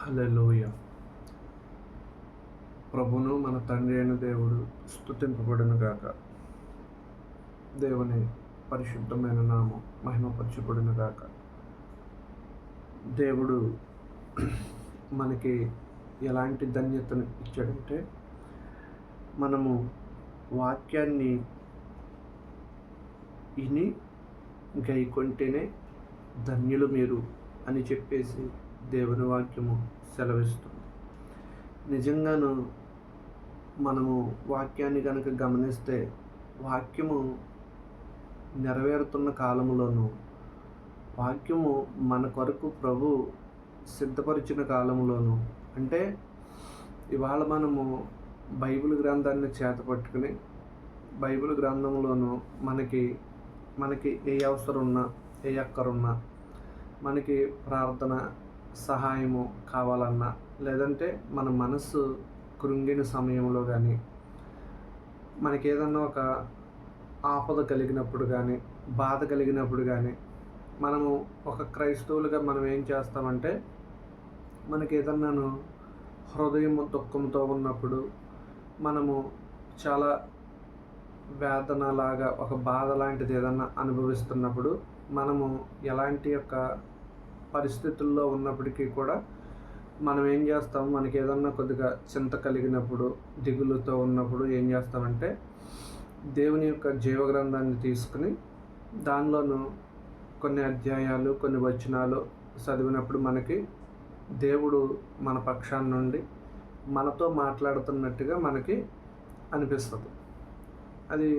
హల్లెలూయా. ప్రభువును మన తండ్రి అయిన దేవుడు స్తుతింపబడును గాక. దేవుని పరిశుద్ధమైన నామం మహిమపరచబడును గాక. దేవుడు మనకి ఎలాంటి ధన్యతను ఇచ్చాడంటే, మనము వాక్యాన్ని విని గైకొంటేనే ధన్యులు మీరు అని చెప్పేసి దేవుని వాక్యము సెలవిస్తుంది. నిజంగాను మనము వాక్యాన్ని కనుక గమనిస్తే, వాక్యము నెరవేరుతున్న కాలంలోనూ, వాక్యము మన కొరకు ప్రభు సిద్ధపరిచిన కాలంలోనూ, అంటే ఇవాళ మనము బైబిల్ గ్రంథాన్ని చేతపట్టుకుని, బైబిల్ గ్రంథంలోనూ మనకి ఏ అవసరం ఉన్నా, ఏ అక్కరున్నా, మనకి ప్రార్థన సహాయము కావాలన్నా, లేదంటే మన మనస్సు కృంగిన సమయంలో కానీ, మనకి ఏదన్నా ఒక ఆపద కలిగినప్పుడు కానీ, బాధ కలిగినప్పుడు కానీ, మనము ఒక క్రైస్తవులుగా మనం ఏం చేస్తామంటే, మనకి ఏదన్నాను హృదయం దుఃఖంతో ఉన్నప్పుడు, మనము చాలా వేదనలాగా ఒక బాధ లాంటిది ఏదన్నా అనుభవిస్తున్నప్పుడు, మనము ఎలాంటి యొక్క పరిస్థితుల్లో ఉన్నప్పటికీ కూడా మనం ఏం చేస్తాం, మనకి ఏదన్నా కొద్దిగా చింత కలిగినప్పుడు, దిగులుతో ఉన్నప్పుడు ఏం చేస్తామంటే, దేవుని యొక్క జీవగ్రంథాన్ని తీసుకుని దానిలోనూ కొన్ని అధ్యాయాలు, కొన్ని వచనాలు చదివినప్పుడు మనకి దేవుడు మన పక్షాన నుండి మనతో మాట్లాడుతున్నట్టుగా మనకి అనిపిస్తుంది. అది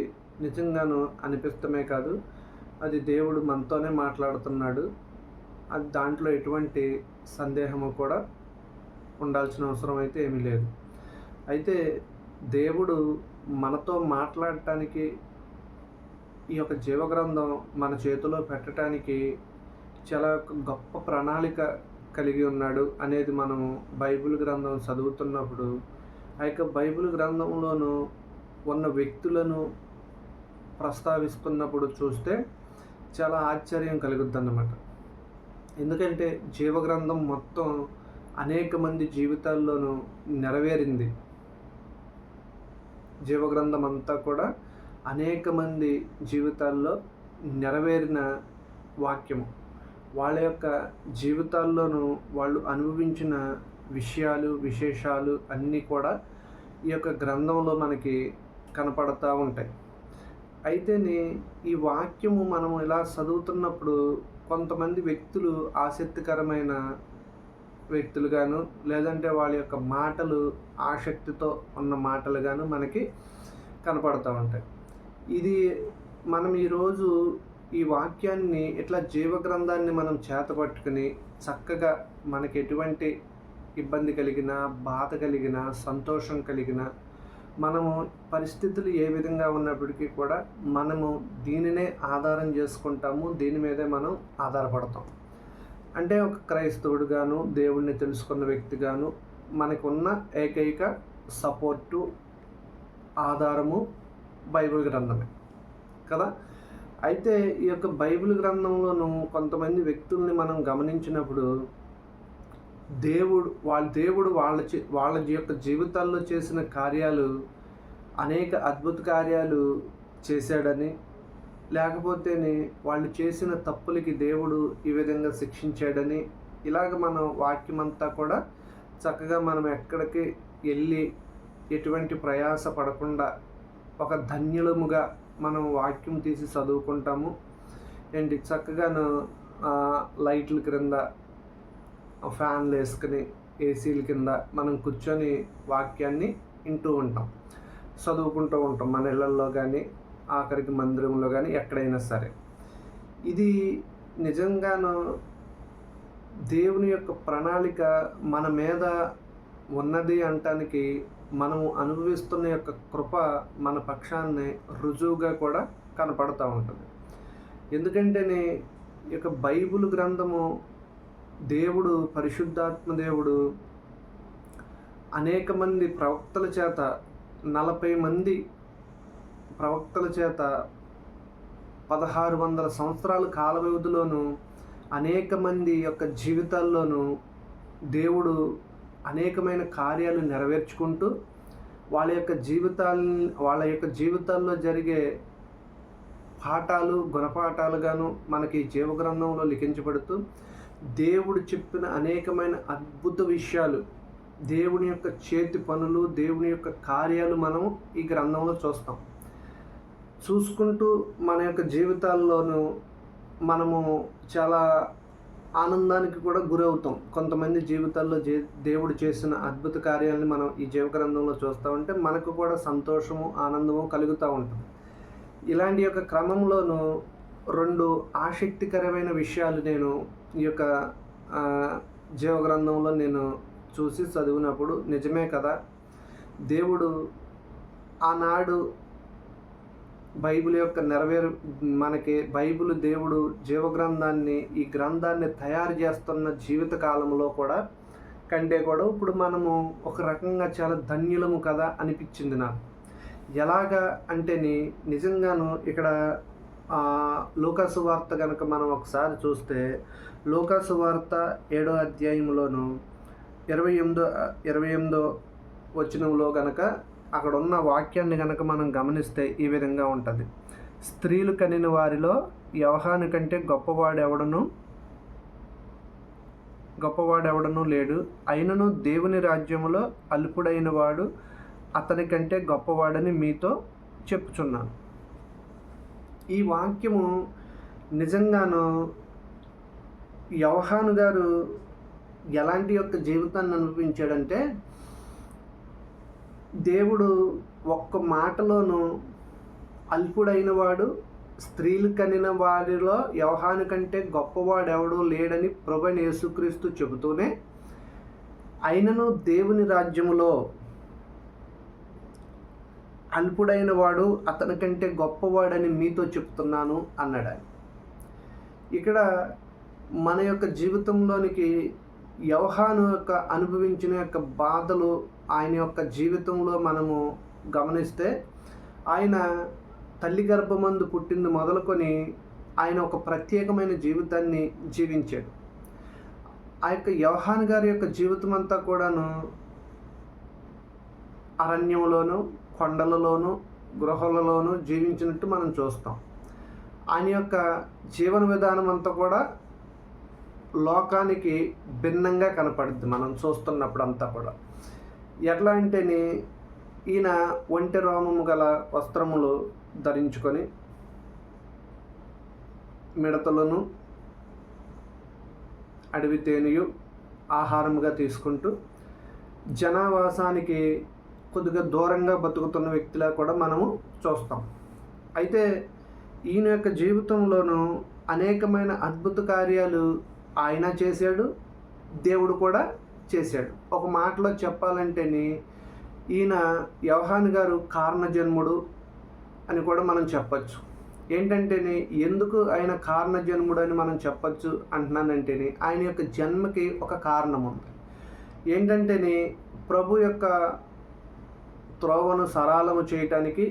నిజంగాను అనిపిస్తమే కాదు, అది దేవుడు మనతోనే మాట్లాడుతున్నాడు. అది దాంట్లో ఎటువంటి సందేహము కూడా ఉండాల్సిన అవసరం అయితే ఏమీ లేదు. అయితే దేవుడు మనతో మాట్లాడటానికి ఈ యొక్క జీవగ్రంథం మన చేతిలో పెట్టడానికి చాలా గొప్ప ప్రణాళిక కలిగి ఉన్నాడు అనేది మనము బైబిల్ గ్రంథం చదువుతున్నప్పుడు, ఆ యొక్క బైబిల్ గ్రంథంలోనూ ఉన్న వ్యక్తులను ప్రస్తావిస్తున్నప్పుడు చూస్తే చాలా ఆశ్చర్యం కలుగుద్దన్నమాట. ఎందుకంటే జీవగ్రంథం మొత్తం అనేక మంది జీవితాల్లోనూ నెరవేరింది. జీవగ్రంథం అంతా కూడా అనేక మంది జీవితాల్లో నెరవేరిన వాక్యము. వాళ్ళ యొక్క జీవితాల్లోనూ వాళ్ళు అనుభవించిన విషయాలు, విశేషాలు అన్నీ కూడా ఈ యొక్క గ్రంథంలో మనకి కనపడతా ఉంటాయి. అయితేనే ఈ వాక్యము మనం ఇలా చదువుతున్నప్పుడు కొంతమంది వ్యక్తులు ఆసక్తికరమైన వ్యక్తులుగాను, లేదంటే వాళ్ళ యొక్క మాటలు ఆసక్తితో ఉన్న మాటలుగాను మనకి కనపడుతూ ఉంటాయి. ఇది మనం ఈరోజు ఈ వాక్యాన్ని ఇట్లా జీవగ్రంథాన్ని మనం చేతపట్టుకుని చక్కగా మనకి ఎటువంటి ఇబ్బంది కలిగినా, బాధ కలిగినా, సంతోషం కలిగినా, మనము పరిస్థితులు ఏ విధంగా ఉన్నప్పటికీ కూడా మనము దీనినే ఆధారం చేసుకుంటాము, దీని మీదే మనం ఆధారపడతాం. అంటే ఒక క్రైస్తవుడుగాను, దేవుణ్ణి తెలుసుకున్న వ్యక్తిగాను మనకున్న ఏకైక సపోర్టు, ఆధారము బైబిల్ గ్రంథమే కదా. అయితే ఈ యొక్క బైబిల్ గ్రంథంలోనూ కొంతమంది వ్యక్తుల్ని మనం గమనించినప్పుడు, దేవుడు వాళ్ళ యొక్క జీవితాల్లో చేసిన కార్యాలు, అనేక అద్భుత కార్యాలు చేశాడని, లేకపోతే వాళ్ళు చేసిన తప్పులకి దేవుడు ఈ విధంగా శిక్షించాడని, ఇలాగ మనం వాక్యమంతా కూడా చక్కగా మనం ఎక్కడికి వెళ్ళి ఎటువంటి ప్రయాస పడకుండా ఒక ధన్యులముగా మనం వాక్యం తీసి చదువుకుంటాము. ఏంటి చక్కగాను లైట్ల క్రింద, ఫ్యాన్లు వేసుకుని, ఏసీల కింద మనం కూర్చొని వాక్యాన్ని వింటూ ఉంటాం, చదువుకుంటూ ఉంటాం. మన ఇళ్ళల్లో కానీ, ఆఖరికి మందిరంలో కానీ, ఎక్కడైనా సరే. ఇది నిజంగాను దేవుని యొక్క ప్రణాళిక మన మీద ఉన్నది అంటానికి మనము అనుభవిస్తున్న యొక్క కృప మన పక్షాన్ని రుజువుగా కూడా కనపడుతూ ఉంటుంది. ఎందుకంటే ఈ యొక్క బైబిల్ గ్రంథము దేవుడు, పరిశుద్ధాత్మ దేవుడు అనేక మంది ప్రవక్తల చేత, 40 మంది ప్రవక్తల చేత 1600 సంవత్సరాల కాల వ్యవధిలోనూ అనేక మంది యొక్క జీవితాల్లోనూ దేవుడు అనేకమైన కార్యాలు నెరవేర్చుకుంటూ వాళ్ళ యొక్క జీవితాల్లో జరిగే పాఠాలు, గుణపాఠాలుగాను మనకి జీవగ్రంథంలో లిఖించబడుతూ దేవుడు చెప్పిన అనేకమైన అద్భుత విషయాలు, దేవుని యొక్క చేతి పనులు, దేవుని యొక్క కార్యాలు మనం ఈ గ్రంథంలో చూసుకుంటూ మన యొక్క జీవితాల్లోనూ మనము చాలా ఆనందానికి కూడా గురవుతాం. కొంతమంది జీవితాల్లో దేవుడు చేసిన అద్భుత కార్యాలని మనం ఈ జీవగ్రంథంలో చూస్తూ ఉంటే మనకు కూడా సంతోషము, ఆనందము కలుగుతూ ఉంటుంది. ఇలాంటి యొక్క క్రమంలోనూ 2 ఆసక్తికరమైన విషయాలు నేను ఈ యొక్క జీవగ్రంథంలో నేను చూసి చదివినప్పుడు నిజమే కదా, దేవుడు ఆనాడు బైబిల్ యొక్క మనకి బైబిల్ దేవుడు జీవగ్రంథాన్ని, ఈ గ్రంథాన్ని తయారు చేస్తున్న జీవిత కాలంలో కూడా కంటే కూడా ఇప్పుడు మనము ఒక రకంగా చాలా ధన్యులము కదా అనిపించింది నాకు. ఎలాగా అంటేని నిజంగాను ఇక్కడ లూకాసు వార్త కనుక మనం ఒకసారి చూస్తే లూకాసు వార్త 7వ అధ్యాయంలోను 28వ వచనంలో కనుక అక్కడ ఉన్న వాక్యాన్ని కనుక మనం గమనిస్తే ఈ విధంగా ఉంటుంది. స్త్రీలు కనిన వారిలో యోహాను కంటే గొప్పవాడెవడనూ లేడు, అయినను దేవుని రాజ్యములో అల్పుడైన వాడు అతని కంటే గొప్పవాడని మీతో చెప్పుచున్నాను. ఈ వాక్యము నిజంగాను యోహాను గారు ఎలాంటి యొక్క జీవితాన్ని అనుభవించాడంటే, దేవుడు ఒక్క మాటలోనూ అల్పుడైన వాడు, స్త్రీలు కనిన వారిలో యోహాను కంటే గొప్పవాడెవడూ లేడని ప్రభువైన యేసుక్రీస్తు చెబుతూనే, అయినను దేవుని రాజ్యములో అల్పుడైన వాడు అతని కంటే గొప్పవాడని మీతో చెప్తున్నాను అన్నాడు. ఇక్కడ మన యొక్క జీవితంలోనికి యోహాను యొక్క అనుభవించిన యొక్క బాధలు, ఆయన యొక్క జీవితంలో మనము గమనిస్తే ఆయన తల్లి గర్భమందు పుట్టింది మొదలుకొని ఆయన ఒక ప్రత్యేకమైన జీవితాన్ని జీవించాడు. ఆ యొక్క యోహాను గారి యొక్క జీవితం అంతా కూడాను అరణ్యంలోను, కొండలలోను, గృహాలలోనూ జీవించినట్టు మనం చూస్తాం. ఆయన యొక్క జీవన విధానం అంతా కూడా లోకానికి భిన్నంగా కనపడుద్ది మనం చూస్తున్నప్పుడు అంతా కూడా. ఎట్లా అంటేనే ఈయన ఒంటె రోమము గల వస్త్రములు ధరించుకొని మిడతలను అడవి తేనెయు ఆహారముగా తీసుకుంటూ జనావాసానికి కొద్దిగా దూరంగా బతుకుతున్న వ్యక్తిలా కూడా మనము చూస్తాం. అయితే ఈయన యొక్క జీవితంలోనూ అనేకమైన అద్భుత కార్యాలు ఆయన చేశాడు, దేవుడు కూడా చేశాడు. ఒక మాటలో చెప్పాలంటేని ఈయన యోహాను గారు కారణజన్ముడు అని కూడా మనం చెప్పచ్చు. ఏంటంటేని ఎందుకు ఆయన కారణజన్ముడు అని మనం చెప్పచ్చు అంటున్నానంటేని ఆయన యొక్క జన్మకి ఒక కారణం ఉంది. ఏంటంటేని ప్రభు యొక్క త్రోవను సరళము చేయటానికి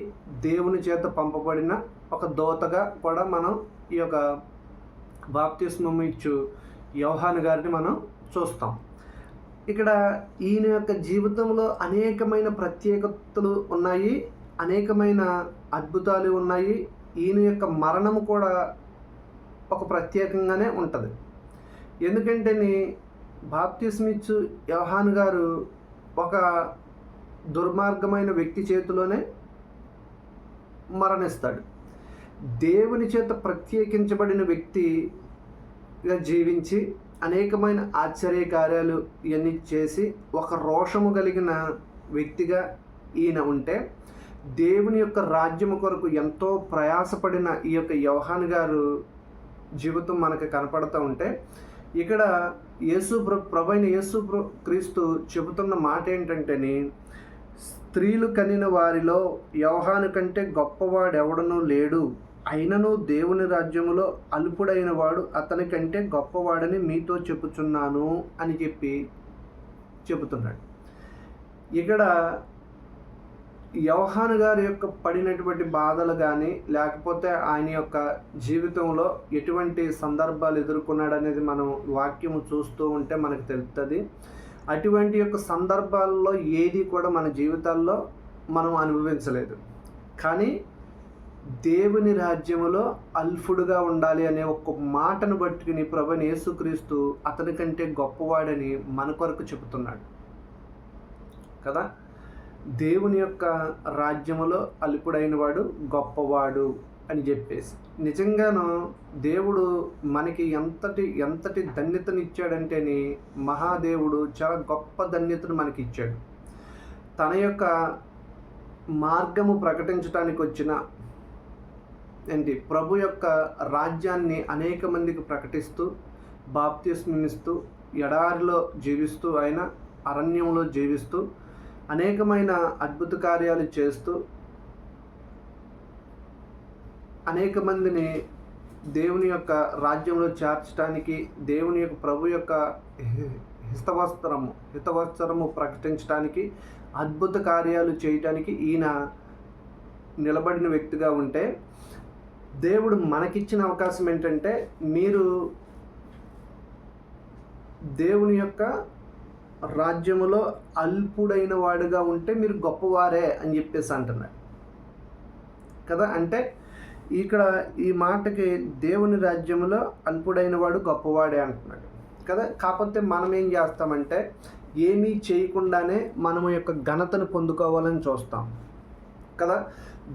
దేవుని చేత పంపబడిన ఒక దూతగా కూడా మనం ఈ యొక్క బాప్తిస్మము ఇచ్చు యోహాను గారిని మనం చూస్తాం. ఇక్కడ ఈయన యొక్క జీవితంలో అనేకమైన ప్రత్యేకతలు ఉన్నాయి, అనేకమైన అద్భుతాలు ఉన్నాయి. ఈయన యొక్క మరణము కూడా ఒక ప్రత్యేకంగానే ఉంటుంది. ఎందుకంటే బాప్తిస్మిచ్చు యోహాను గారు ఒక దుర్మార్గమైన వ్యక్తి చేతిలోనే మరణిస్తాడు. దేవుని చేత ప్రత్యేకించబడిన వ్యక్తిగా జీవించి అనేకమైన ఆశ్చర్య కార్యాలు ఇవన్నీ చేసి ఒక రోషము కలిగిన వ్యక్తిగా ఈయన ఉంటే, దేవుని యొక్క రాజ్యము కొరకు ఎంతో ప్రయాసపడిన ఈ యొక్క యోహాను గారు జీవితం మనకు కనపడుతూ ఉంటే, ఇక్కడ ప్రభువైన యేసు క్రీస్తు చెబుతున్న మాట ఏంటంటేని, స్త్రీలు కనిన వారిలో యోహాను కంటే గొప్పవాడెవడనూ లేడు, అయినను దేవుని రాజ్యములో అల్పుడైన వాడు అతని కంటే గొప్పవాడని మీతో చెప్పుచున్నాను అని చెబుతున్నాడు. ఇక్కడ యోహాను గారి యొక్క పడినటువంటి బాధలు కానీ, లేకపోతే ఆయన యొక్క జీవితంలో ఎటువంటి సందర్భాలు ఎదుర్కొన్నాడనేది మనం వాక్యము చూస్తూ ఉంటే మనకు తెలుస్తుంది. అటువంటి యొక్క సందర్భాల్లో ఏది కూడా మన జీవితాల్లో మనం అనుభవించలేదు. కానీ దేవుని రాజ్యములో అల్పుడుగా ఉండాలి అనే ఒక్క మాటను బట్టుకుని ప్రభువైన యేసుక్రీస్తు అతని కంటే గొప్పవాడని మన కొరకు చెబుతున్నాడు కదా. దేవుని యొక్క రాజ్యములో అల్పుడైన వాడు గొప్పవాడు అని చెప్పేసి, నిజంగాను దేవుడు మనకి ఎంతటి ధన్యతనిచ్చాడంటేని, మహాదేవుడు చాలా గొప్ప ధన్యతను మనకి ఇచ్చాడు. తన యొక్క మార్గము ప్రకటించడానికి వచ్చిన ప్రభు యొక్క రాజ్యాన్ని అనేక మందికి ప్రకటిస్తూ, బాప్తిస్మమిస్తూ, ఎడారిలో జీవిస్తూ, ఆయన అరణ్యంలో జీవిస్తూ, అనేకమైన అద్భుత కార్యాలు చేస్తూ, అనేక మందిని దేవుని యొక్క రాజ్యంలో చేర్చడానికి, దేవుని యొక్క ప్రభు యొక్క హితవస్త్రము ప్రకటించడానికి, అద్భుత కార్యాలు చేయటానికి ఈయన నిలబడిన వ్యక్తిగా ఉంటే, దేవుడు మనకిచ్చిన అవకాశం ఏంటంటే, మీరు దేవుని యొక్క రాజ్యములో అల్పుడైన వాడుగా ఉంటే మీరు గొప్పవారే అని చెప్పేసి అంటున్నాడు కదా. అంటే ఇక్కడ ఈ మాటకి దేవుని రాజ్యములో అల్పుడైన వాడు గొప్పవాడే అంటున్నాడు కదా. కాకపోతే మనం ఏం చేస్తామంటే, ఏమీ చేయకుండానే మనము యొక్క ఘనతను పొందుకోవాలని చూస్తాం కదా.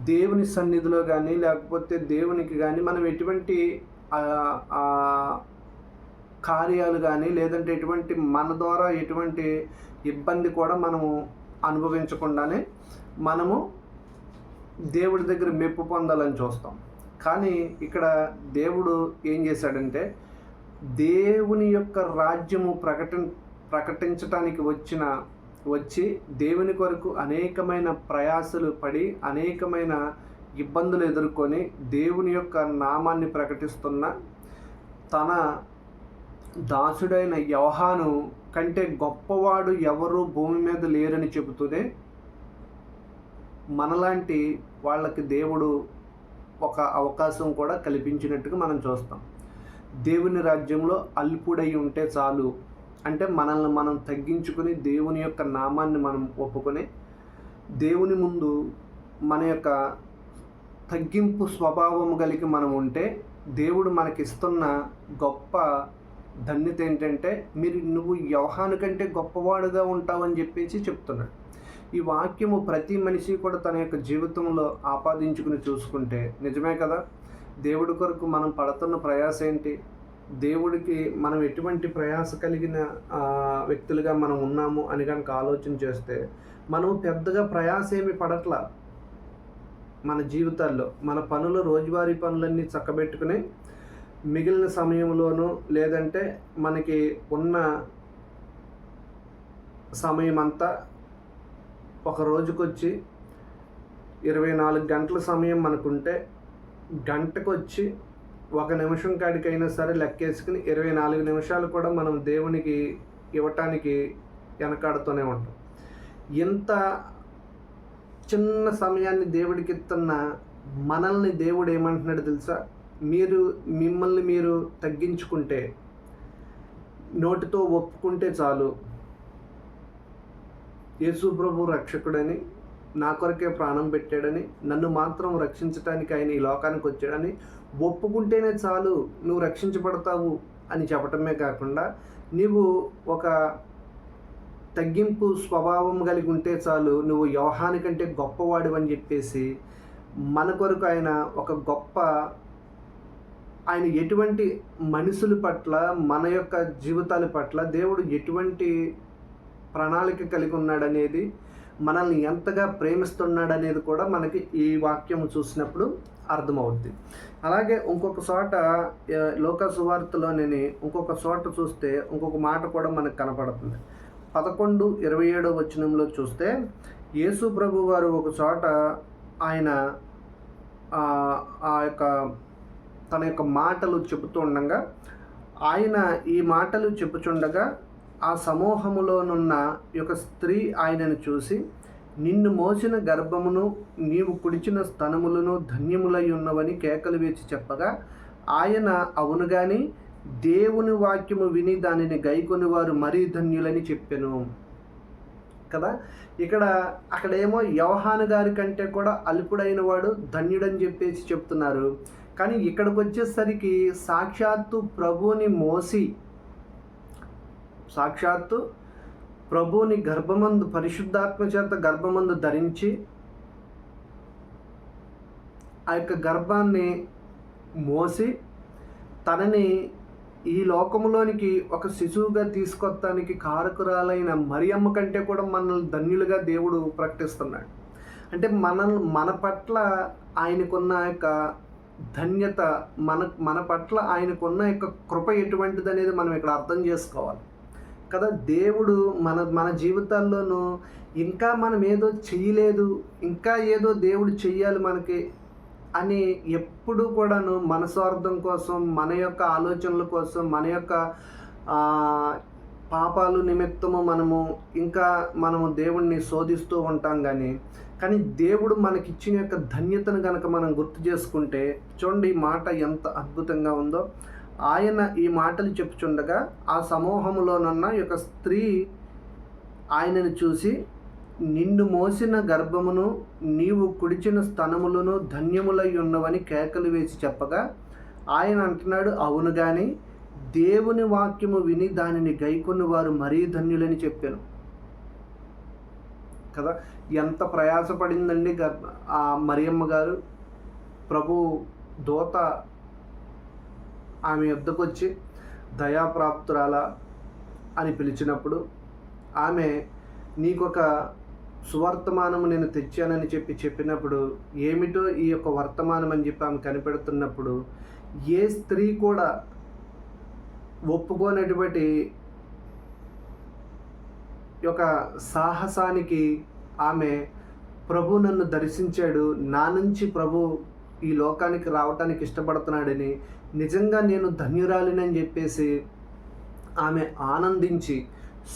దేవుని సన్నిధిలో కానీ, లేకపోతే దేవునికి కానీ మనం ఎటువంటి కార్యాలు కానీ, లేదంటే ఎటువంటి మన ద్వారా ఎటువంటి ఇబ్బంది కూడా మనము అనుభవించకుండానే మనము దేవుడి దగ్గర మెప్పు పొందాలని చూస్తాం. కానీ ఇక్కడ దేవుడు ఏం చేశాడంటే, దేవుని యొక్క రాజ్యము ప్రకటించటానికి వచ్చి దేవుని కొరకు అనేకమైన ప్రయాసలు పడి, అనేకమైన ఇబ్బందులు ఎదుర్కొని, దేవుని యొక్క నామాన్ని ప్రకటిస్తున్న తన దాసుడైన యోహాను కంటే గొప్పవాడు ఎవరు భూమి మీద లేరని చెబుతూనే, మనలాంటి వాళ్ళకి దేవుడు ఒక అవకాశం కూడా కల్పించినట్టుగా మనం చూస్తాం. దేవుని రాజ్యంలో అల్పుడై ఉంటే చాలు అంటే, మనల్ని మనం తగ్గించుకొని దేవుని యొక్క నామాన్ని మనం ఒప్పుకొని, దేవుని ముందు మన యొక్క తగ్గింపు స్వభావం కలిగి మనం ఉంటే, దేవుడు మనకిస్తున్న గొప్ప ధన్యత ఏంటంటే, నువ్వు యోహాను కంటే గొప్పవాడుగా ఉంటావని చెప్పేసి చెప్తున్నాడు. ఈ వాక్యము ప్రతి మనిషి కూడా తన యొక్క జీవితంలో ఆపాదించుకుని చూసుకుంటే నిజమే కదా. దేవుడి కొరకు మనం పడుతున్న ప్రయాస ఏంటి, దేవుడికి మనం ఎటువంటి ప్రయాస కలిగిన వ్యక్తులుగా మనం ఉన్నాము అని కనుక ఆలోచన చేస్తే, మనం పెద్దగా ప్రయాస ఏమి పడట్లా. మన జీవితాల్లో మన పనులు, రోజువారీ పనులన్నీ చక్కబెట్టుకుని, మిగిలిన సమయంలోనూ లేదంటే మనకి ఉన్న సమయం అంతా ఒక రోజుకొచ్చి 24 గంటల సమయం మనకుంటే, గంటకొచ్చి 1 నిమిషం కాడికైనా సరే లెక్కేసుకుని 24 నిమిషాలు కూడా మనం దేవునికి ఇవ్వటానికి వెనకాడుతూనే ఉంటాం. ఇంత చిన్న సమయాన్ని దేవుడికి ఇస్తున్న మనల్ని దేవుడు ఏమంటున్నాడు తెలుసా, మిమ్మల్ని మీరు తగ్గించుకుంటే, నోటితో ఒప్పుకుంటే చాలు, యేసు ప్రభు రక్షకుడని, నా కొరకే ప్రాణం పెట్టాడని, నన్ను మాత్రం రక్షించడానికి ఆయన ఈ లోకానికి వచ్చాడని ఒప్పుకుంటేనే చాలు, నువ్వు రక్షించబడతావు అని చెప్పటమే కాకుండా, నీవు ఒక తగ్గింపు స్వభావం కలిగి ఉంటే చాలు, నువ్వు యోహాను కంటే గొప్పవాడు అని చెప్పేసి మన కొరకు ఆయన ఒక గొప్ప, ఆయన ఎటువంటి మనుషుల పట్ల, మన యొక్క జీవితాల పట్ల దేవుడు ఎటువంటి ప్రణాళిక కలిగి ఉన్నాడనేది, మనల్ని ఎంతగా ప్రేమిస్తున్నాడనేది కూడా మనకి ఈ వాక్యం చూసినప్పుడు అర్థమవుద్ది. అలాగే ఇంకొక చోట లోకా సువార్తలోని ఇంకొక చోట చూస్తే ఇంకొక మాట కూడా మనకు కనపడుతుంది. 11:27 వచనంలో చూస్తే, యేసు ప్రభు వారు ఒక చోట ఆయన తన యొక్క మాటలు చెబుతూ ఉండగా, ఆయన ఈ మాటలు చెప్పుచుండగా ఆ సమూహములోనున్న యొక్క స్త్రీ ఆయనను చూసి, నిన్ను మోసిన గర్భమును నీవు కుడిచిన స్తనములను ధన్యములై ఉన్నవని కేకలు వేసి చెప్పగా ఆయన అవును గాని దేవుని వాక్యము విని దానిని గైకొని వారు మరీ ధన్యులని చెప్పెను కదా. అక్కడేమో యోహాను గారి కంటే కూడా అల్పుడైన వాడు ధన్యుడని చెప్పేసి చెప్తున్నారు. కానీ ఇక్కడికి వచ్చేసరికి సాక్షాత్తు ప్రభువుని గర్భమందు పరిశుద్ధాత్మ చేత గర్భమందు ధరించి ఆ యొక్క గర్భాన్ని మోసి తనని ఈ లోకములోనికి ఒక శిశువుగా తీసుకొస్తానికి కారకురాలైన మరియమ్మ కంటే కూడా మనల్ని ధన్యులుగా దేవుడు ప్రకటిస్తున్నాడు. అంటే మన పట్ల ఆయనకున్న యొక్క ధన్యత, మన పట్ల ఆయనకున్న యొక్క కృప ఎటువంటిది అనేది మనం ఇక్కడ అర్థం చేసుకోవాలి కదా. దేవుడు మన జీవితాల్లోనూ ఇంకా మనం ఏదో చెయ్యలేదు, ఇంకా ఏదో దేవుడు చెయ్యాలి మనకి అని ఎప్పుడూ కూడాను మన స్వార్థం కోసం, మన యొక్క ఆలోచనల కోసం, మన యొక్క పాపాలు నిమిత్తము మనము దేవుణ్ణి శోధిస్తూ ఉంటాం. కానీ దేవుడు మనకిచ్చిన యొక్క ధన్యతను కనుక మనం గుర్తు చేసుకుంటే చూడండి ఈ మాట ఎంత అద్భుతంగా ఉందో. ఆయన ఈ మాటలు చెప్పుచుండగా ఆ సమూహములోనున్న యొక్క స్త్రీ ఆయనను చూసి నిన్ను మోసిన గర్భమును నీవు కుడిచిన స్తనములను ధన్యములై ఉన్నవని కేకలు వేసి చెప్పగా ఆయన అంటున్నాడు అవును గాని దేవుని వాక్యము విని దానిని గైకొని వారు మరీ ధన్యులని చెప్పాను కదా. ఎంత ప్రయాసపడిందండి ఆ మరియమ్మ గారు. ప్రభు దూత ఆమె యొద్దకు వచ్చి దయాప్రాప్తురాలా అని పిలిచినప్పుడు ఆమె నీకొక సువర్తమానము నేను తెచ్చానని చెప్పినప్పుడు ఏమిటో ఈ యొక్క వర్తమానం అని చెప్పి ఆమె కనిపెడుతున్నప్పుడు ఏ స్త్రీ కూడా ఒప్పుకోనటువంటి యొక్క సాహసానికి ఆమె ప్రభు నన్ను దర్శించాడు, నా నుంచి ప్రభు ఈ లోకానికి రావటానికి ఇష్టపడుతున్నాడని, నిజంగా నేను ధన్యురాలినని చెప్పేసి ఆమె ఆనందించి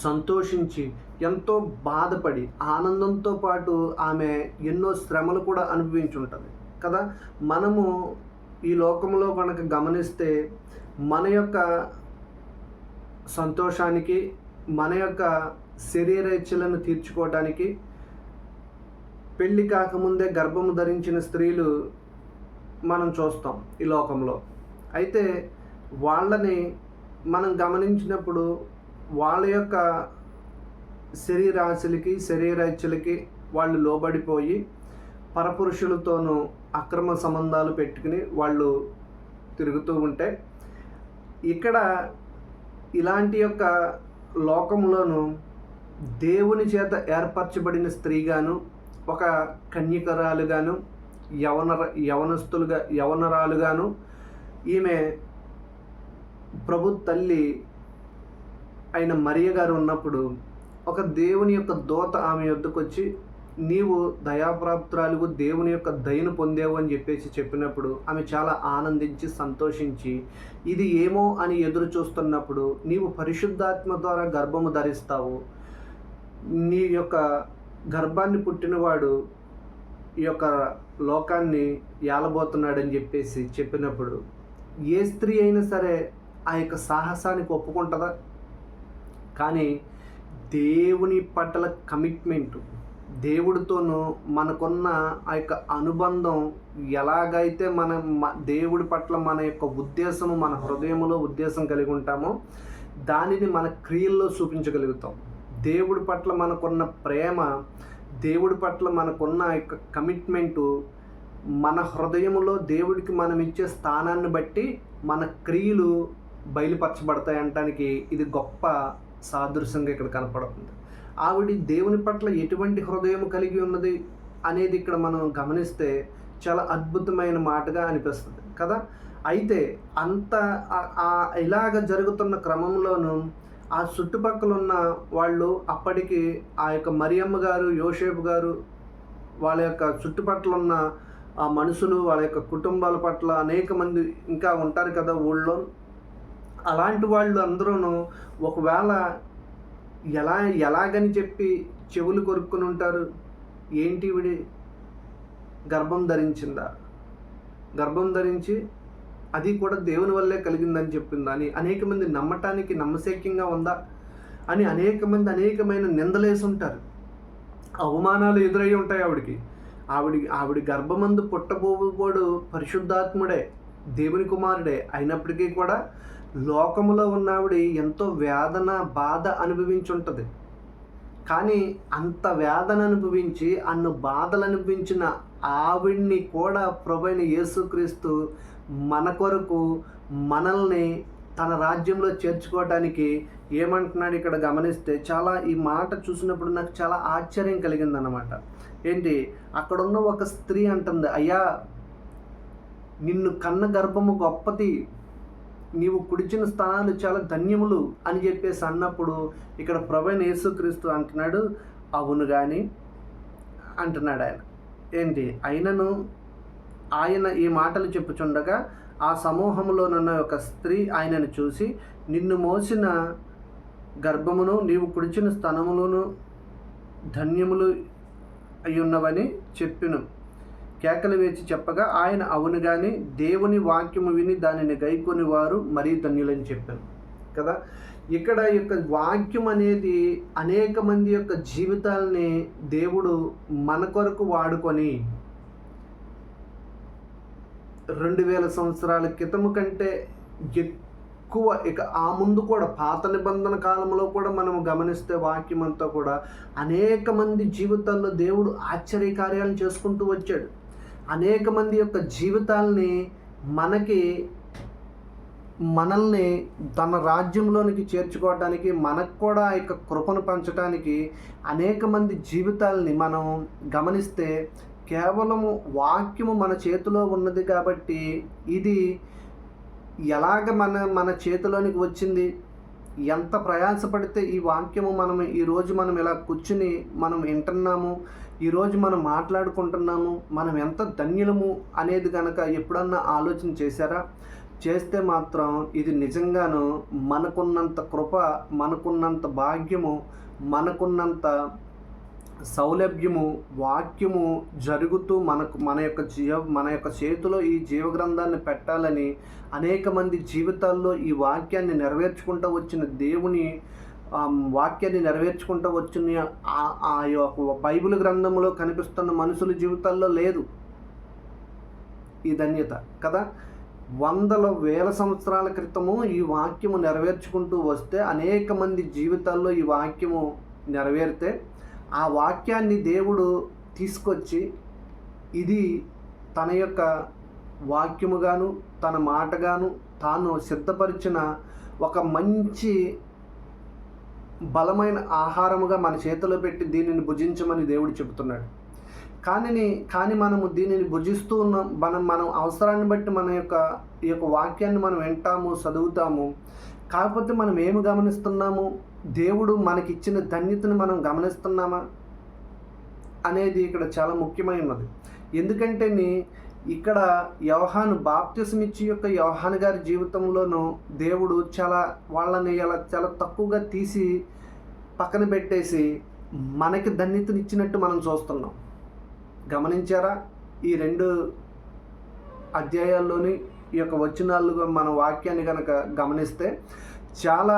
సంతోషించి ఎంతో బాధపడి ఆనందంతో పాటు ఆమె ఎన్నో శ్రమలు కూడా అనుభవించుంటుంది కదా. మనము ఈ లోకంలో కనుక గమనిస్తే మన యొక్క సంతోషానికి, మన యొక్క శరీర ఇచ్చలను తీర్చుకోవటానికి పెళ్ళి కాకముందే గర్భము ధరించిన స్త్రీలు మనం చూస్తాం ఈ లోకంలో. అయితే వాళ్ళని మనం గమనించినప్పుడు వాళ్ళ యొక్క శరీర ఇచ్చలకి వాళ్ళు లోబడిపోయి పరపురుషులతోనూ అక్రమ సంబంధాలు పెట్టుకుని వాళ్ళు తిరుగుతూ ఉంటే, ఇక్కడ ఇలాంటి యొక్క లోకంలోనూ దేవుని చేత ఏర్పరచబడిన స్త్రీగాను, ఒక కన్యకరాలుగాను, యవనరాలుగాను ఈమె ప్రభు తల్లి అయిన మరియ గారు ఉన్నప్పుడు ఒక దేవుని యొక్క దూత ఆమె యొద్దకు వచ్చి నీవు దయాప్రాప్తురాలుగు, దేవుని యొక్క దయను పొందేవు అని చెప్పినప్పుడు ఆమె చాలా ఆనందించి సంతోషించి ఇది ఏమో అని ఎదురు చూస్తున్నప్పుడు నీవు పరిశుద్ధాత్మ ద్వారా గర్భము ధరిస్తావు, నీ యొక్క గర్భాన్ని పుట్టినవాడు ఈ యొక్క లోకాన్ని ఏలబోతున్నాడని చెప్పినప్పుడు ఏ స్త్రీ అయినా సరే ఆ యొక్క సాహసానికి ఒప్పుకుంటుందా? కానీ దేవుని పట్ల కమిట్మెంటు, దేవుడితోనూ మనకున్న ఆ యొక్క అనుబంధం ఎలాగైతే దేవుడి పట్ల మన యొక్క ఉద్దేశము, మన హృదయంలో ఉద్దేశం కలిగి ఉంటామో దానిని మన క్రియల్లో చూపించగలుగుతాం. దేవుడి పట్ల మనకున్న ప్రేమ, దేవుడి పట్ల మనకున్న యొక్క కమిట్మెంటు మన హృదయంలో దేవుడికి మనం ఇచ్చే స్థానాన్ని బట్టి మన క్రియలు బయలుపరచబడతాయి అనటానికి ఇది గొప్ప సాదృశ్యంగా ఇక్కడ కనపడుతుంది. ఆవిడ దేవుని పట్ల ఎటువంటి హృదయం కలిగి ఉన్నది అనేది ఇక్కడ మనం గమనిస్తే చాలా అద్భుతమైన మాటగా అనిపిస్తుంది కదా. అయితే ఇలాగ జరుగుతున్న క్రమంలోనూ ఆ చుట్టుపక్కల ఉన్న వాళ్ళు అప్పటికి ఆ యొక్క మరియమ్మ గారు, యోసేపు గారు, వాళ్ళ యొక్క చుట్టుపక్కల ఉన్న ఆ మనుషులు, వాళ్ళ యొక్క కుటుంబాల పట్ల అనేక మంది ఇంకా ఉంటారు కదా ఊళ్ళో. అలాంటి వాళ్ళు అందరూ ఒకవేళ ఎలాగని చెప్పి చెవులు కొరుక్కుని ఉంటారు. ఏంటి ఈవిడి గర్భం ధరించిందా, గర్భం ధరించి అది కూడా దేవుని వల్లే కలిగిందని చెప్పిందా అని అనేక మంది నమ్మటానికి నమ్మశక్యంగా ఉందా అని అనేక మంది అనేకమైన నిందలేసి ఉంటారు. అవమానాలు ఎదురై ఉంటాయి ఆవిడికి. ఆవిడి గర్భమందు పుట్టబోబోడు పరిశుద్ధాత్ముడే, దేవుని కుమారుడే అయినప్పటికీ కూడా లోకములో ఉన్న ఆవిడ ఎంతో వేదన బాధ అనుభవించుంటుంది. కానీ అంత వేదన అనుభవించి అన్ని బాధలు అనుభవించిన ఆవిడ్ని కూడా ప్రభువైన యేసుక్రీస్తు మన కొరకు మనల్ని తన రాజ్యంలో చేర్చుకోవడానికి ఏమంటున్నాడు ఇక్కడ గమనిస్తే, చాలా ఈ మాట చూసినప్పుడు నాకు చాలా ఆశ్చర్యం కలిగిందన్నమాట. ఏంటి, అక్కడున్న ఒక స్త్రీ అంటుంది, అయ్యా నిన్ను కన్న గర్భము గొప్పది, నీవు కుడిచిన స్థానాలు చాలా ధన్యములు అని చెప్పేసి అన్నప్పుడు ఇక్కడ ప్రభువైన యేసుక్రీస్తు అంటున్నాడు, అవును కానీ అంటున్నాడు ఆయన. ఏంటి, ఆయన ఈ మాటలు చెప్పుచుండగా ఆ సమూహంలోనున్న ఒక స్త్రీ ఆయనను చూసి, నిన్ను మోసిన గర్భమును నీవు కుడిచిన స్థనములను ధన్యములు అయ్యున్నవని చెప్పిను. కేకలు వేచి చెప్పగా ఆయన అవును కానీ దేవుని వాక్యము విని దానిని గైకొని వారు మరీ ధన్యులని చెప్పాను కదా. ఇక్కడ యొక్క వాక్యం అనేది అనేక మంది యొక్క జీవితాలని దేవుడు మన కొరకు వాడుకొని 2000 సంవత్సరాల క్రితము కంటే ఎక్కువ, ఇక ఆ ముందు కూడా పాత నిబంధన కాలంలో కూడా మనం గమనిస్తే వాక్యం అంతా కూడా అనేక మంది జీవితాల్లో దేవుడు ఆశ్చర్యకార్యాలను చేసుకుంటూ వచ్చాడు. అనేక మంది యొక్క జీవితాలని మనల్ని తన రాజ్యంలోనికి చేర్చుకోవడానికి, మనకు కూడా ఆ యొక్క కృపను పంచడానికి అనేక మంది జీవితాలని మనం గమనిస్తే కేవలము వాక్యము మన చేతిలో ఉన్నది కాబట్టి ఇది ఎలాగ మన చేతిలోనికి వచ్చింది, ఎంత ప్రయాసపడితే ఈ వాక్యము ఈరోజు మనం ఇలా కూర్చుని మనం వింటున్నాము, ఈరోజు మనం మాట్లాడుకుంటున్నాము, మనం ఎంత ధన్యులము అనేది కనుక ఎప్పుడన్నా ఆలోచన చేశారా? చేస్తే మాత్రం ఇది నిజంగాను మనకున్నంత కృప, మనకున్నంత భాగ్యము, మనకున్నంత సౌలభ్యము వాక్యము జరుగుతూ మన యొక్క చేతిలో ఈ జీవగ్రంథాన్ని పెట్టాలని అనేక మంది జీవితాల్లో ఈ వాక్యాన్ని నెరవేర్చుకుంటూ వచ్చిన దేవుని వాక్యాన్ని నెరవేర్చుకుంటూ వచ్చిన ఆ యొక్క బైబిల్ గ్రంథంలో కనిపిస్తున్న మనుషుల జీవితాల్లో లేదు ఈ ధన్యత కదా. వందల వేల సంవత్సరాల క్రితము ఈ వాక్యము నెరవేర్చుకుంటూ వస్తే అనేక మంది జీవితాల్లో ఈ వాక్యము నెరవేరితే ఆ వాక్యాన్ని దేవుడు తీసుకొచ్చి ఇది తన యొక్క వాక్యముగాను తన మాటగాను తాను సిద్ధపరిచిన ఒక మంచి బలమైన ఆహారముగా మన చేతిలో పెట్టి దీనిని భుజించమని దేవుడు చెబుతున్నాడు. కానీ మనము దీనిని భుజిస్తూ ఉన్నాం. మనం అవసరాన్ని బట్టి ఈ యొక్క వాక్యాన్ని మనం వింటాము, చదువుతాము. కాకపోతే మనం ఏమి గమనిస్తున్నాము, దేవుడు మనకిచ్చిన ధన్యతను మనం గమనిస్తున్నామా అనేది ఇక్కడ చాలా ముఖ్యమైనది. ఎందుకంటే ఇక్కడ యోహాను బాప్తిసం ఇచ్చి యొక్క యోహాను గారి జీవితంలోనూ దేవుడు వాళ్ళని చాలా తక్కువగా తీసి పక్కన పెట్టేసి మనకి ధన్యతను ఇచ్చినట్టు మనం చూస్తున్నాం. గమనించారా? ఈ 2 అధ్యాయాల్లోని ఈ యొక్క వచనాలుగా మన వాక్యాన్ని కనుక గమనిస్తే చాలా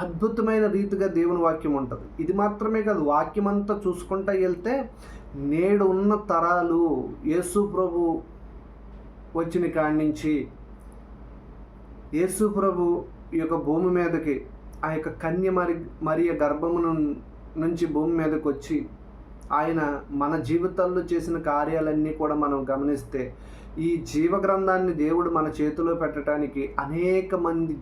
అద్భుతమైన రీతిగా దేవుని వాక్యం ఉంటుంది. ఇది మాత్రమే కాదు, వాక్యం అంతా చూసుకుంటూ వెళ్తే నేడు ఉన్న తరాలు యేసు ప్రభు వచ్చిన కాడి నుంచి యేసు ప్రభు ఈ యొక్క భూమి మీదకి ఆ యొక్క కన్య మరియ గర్భము నుంచి భూమి మీదకి వచ్చి ఆయన మన జీవితాల్లో చేసిన కార్యాలన్నీ కూడా మనం గమనిస్తే ఈ జీవగ్రంథాన్ని దేవుడు మన చేతిలో పెట్టడానికి అనేక మంది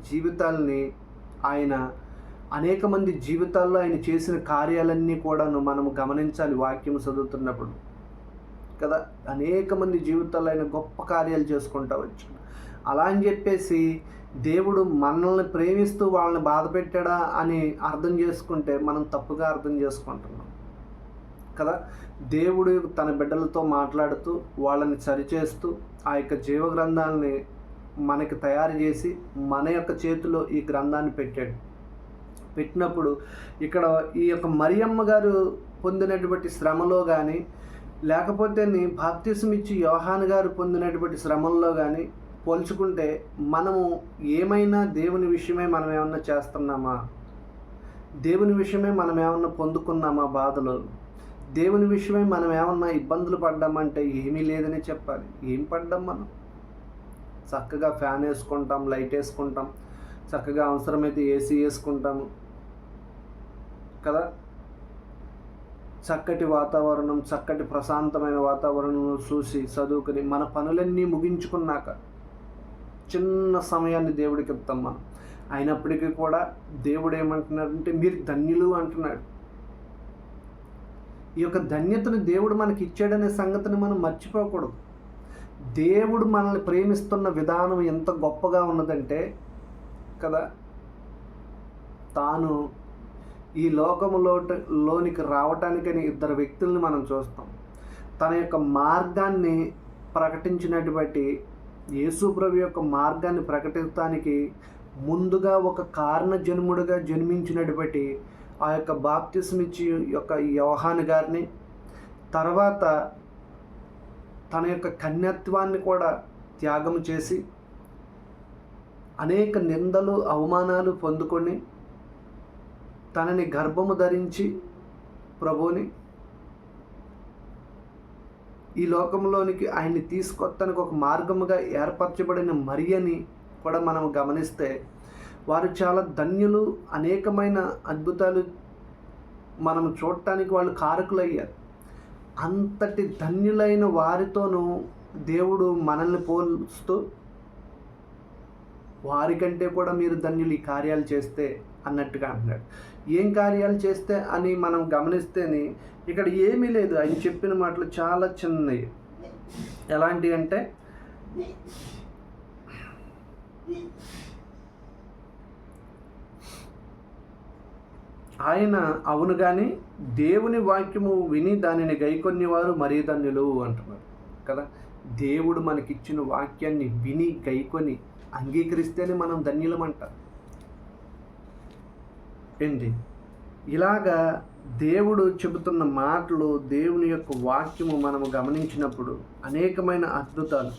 జీవితాల్లో ఆయన చేసిన కార్యాలన్నీ కూడాను మనము గమనించాలి వాక్యం చదువుతున్నప్పుడు కదా. అనేక మంది జీవితాల్లో ఆయన గొప్ప కార్యాలు చేసుకుంటూ వచ్చాడు. అలా అని చెప్పేసి దేవుడు మనల్ని ప్రేమిస్తూ వాళ్ళని బాధ పెట్టాడా అని అర్థం చేసుకుంటే మనం తప్పుగా అర్థం చేసుకుంటున్నాం కదా. దేవుడు తన బిడ్డలతో మాట్లాడుతూ వాళ్ళని సరిచేస్తూ ఆ యొక్క జీవగ్రంథాలని మనకి తయారు చేసి మన యొక్క చేతిలో ఈ గ్రంథాన్ని పెట్టినప్పుడు ఇక్కడ ఈ యొక్క మరియమ్మ గారు పొందినటువంటి శ్రమలో కానీ, లేకపోతే బాప్తిసం ఇచ్చి యోహాను గారు పొందినటువంటి శ్రమల్లో కానీ పోల్చుకుంటే మనము ఏమైనా దేవుని విషయమే మనం ఏమన్నా చేస్తున్నామా? దేవుని విషయమే మనం ఏమన్నా పొందుకున్నామా బాధలు? దేవుని విషయమై మనం ఏమన్నా ఇబ్బందులు పడ్డామంటే ఏమీ లేదని చెప్పాలి. ఏం పడ్డాం మనం? చక్కగా ఫ్యాన్ వేసుకుంటాం, లైట్ వేసుకుంటాం, చక్కగా అవసరమైతే ఏసీ వేసుకుంటాము కదా. చక్కటి వాతావరణం, చక్కటి ప్రశాంతమైన వాతావరణం చూసి చదువుకుని మన పనులన్నీ ముగించుకున్నాక చిన్న సమయాన్ని దేవుడికి ఇస్తాం మనం. అయినప్పటికీ కూడా దేవుడు ఏమంటున్నాడంటే మీరు ధన్యులు అంటున్నాడు. ఈ యొక్క ధన్యతను దేవుడు మనకి ఇచ్చాడనే సంగతిని మనం మర్చిపోకూడదు. దేవుడు మనల్ని ప్రేమిస్తున్న విధానం ఎంత గొప్పగా ఉన్నదంటే కదా, తాను ఈ లోనికి రావటానికని ఇద్దరు వ్యక్తుల్ని మనం చూస్తాం. తన యొక్క మార్గాన్ని ప్రకటించినటువంటి యేసు ప్రభు యొక్క మార్గాన్ని ప్రకటించడానికి ముందుగా ఒక కారణ జన్ముడుగా జన్మించినటువంటి ఆ యొక్క బాప్తిసం ఇచ్చి యొక్క యోహాను గారిని, తర్వాత తన యొక్క కన్యత్వాన్ని కూడా త్యాగం చేసి అనేక నిందలు అవమానాలు పొందుకొని తనని గర్భము ధరించి ప్రభువుని ఈ లోకంలోనికి ఆయన్ని తీసుకొత్తానికి ఒక మార్గముగా ఏర్పరచబడిన మరియని కూడా మనం గమనిస్తే వారు చాలా ధన్యులు. అనేకమైన అద్భుతాలు మనం చూడటానికి వాళ్ళు కారకులయ్యారు. అంతటి ధన్యులైన వారితోనూ దేవుడు మనల్ని పోల్స్తూ వారికంటే కూడా మీరు ధన్యులు ఈ కార్యాలు చేస్తే అన్నట్టుగా అంటున్నాడు. ఏం కార్యాలు చేస్తే అని మనం గమనిస్తేనే ఇక్కడ ఏమీ లేదు. ఆయన చెప్పిన మాటలు చాలా చిన్నవి. ఎలాంటి అంటే ఆయన అవును కానీ దేవుని వాక్యము విని దానిని గైకొనేవారు మరీ ధన్యులు అంటున్నారు కదా. దేవుడు మనకిచ్చిన వాక్యాన్ని విని గైకొని అంగీకరిస్తేనే మనం ధన్యులమంట. ఏంటి ఇలాగా దేవుడు చెబుతున్న మాటలు, దేవుని యొక్క వాక్యము మనము గమనించినప్పుడు అనేకమైన అద్భుతాలు,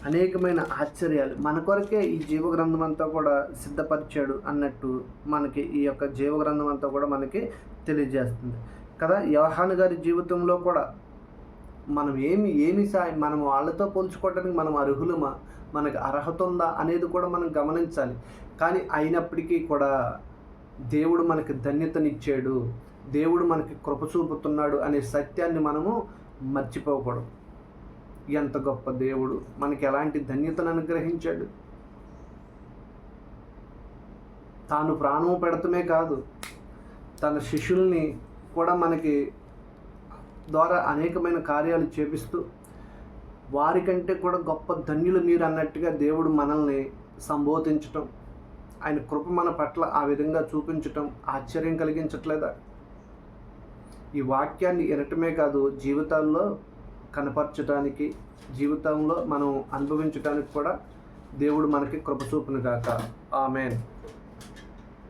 అనేకమైన ఆశ్చర్యాలు మన కొరకే ఈ జీవగ్రంథం అంతా కూడా సిద్ధపరిచాడు అన్నట్టు మనకి ఈ యొక్క జీవగ్రంథం అంతా కూడా మనకి తెలియజేస్తుంది కదా. యోహాను గారి జీవితంలో కూడా మనం మనం వాళ్ళతో పోల్చుకోవడానికి మనం అర్హులమా, మనకు అర్హత ఉందా అనేది కూడా మనం గమనించాలి. కానీ అయినప్పటికీ కూడా దేవుడు మనకి ధన్యతనిచ్చాడు, దేవుడు మనకి కృప చూపుతున్నాడు అనే సత్యాన్ని మనము మర్చిపోకూడదు. ఎంత గొప్ప దేవుడు మనకి ఎలాంటి ధన్యతను అనుగ్రహించాడు. తాను ప్రాణం పెడతమే కాదు, తన శిష్యుల్ని కూడా మనకి ద్వారా అనేకమైన కార్యాలు చేపిస్తూ వారికంటే కూడా గొప్ప ధన్యులు మీరు అన్నట్టుగా దేవుడు మనల్ని సంబోధించటం, ఆయన కృప మన పట్ల ఆ విధంగా చూపించటం ఆశ్చర్యం కలిగించట్లేదా? ఈ వాక్యాన్ని వినటమే కాదు, జీవితాల్లో కనపరచడానికి, జీవితంలో మనం అనుభవించడానికి కూడా దేవుడు మనకి కృప చూపును గాక. ఆమేన్.